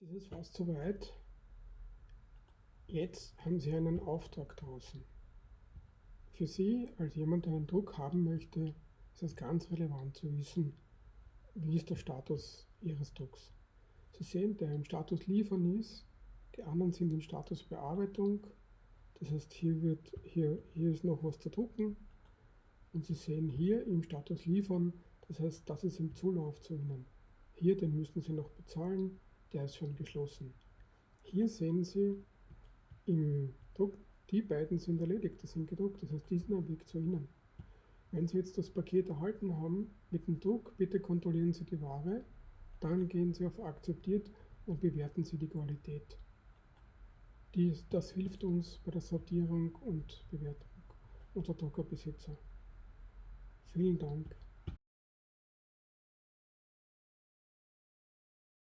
Jetzt ist es fast soweit. Jetzt haben Sie einen Auftrag draußen. Für Sie, als jemand, der einen Druck haben möchte, ist es ganz relevant zu wissen, wie ist der Status Ihres Drucks. Sie sehen, der im Status Liefern ist, die anderen sind im Status Bearbeitung. Das heißt, hier ist noch was zu drucken. Und Sie sehen hier im Status Liefern, das heißt, das ist im Zulauf zu Ihnen. Hier, den müssen Sie noch bezahlen, der ist schon geschlossen. Hier sehen Sie im Druck, die beiden sind erledigt, die sind gedruckt, das heißt, die sind am Weg zu Ihnen. Wenn Sie jetzt das Paket erhalten haben mit dem Druck, bitte kontrollieren Sie die Ware, dann gehen Sie auf Akzeptiert und bewerten Sie die Qualität. Das hilft uns bei der Sortierung und Bewertung unserer Druckerbesitzer. Vielen Dank.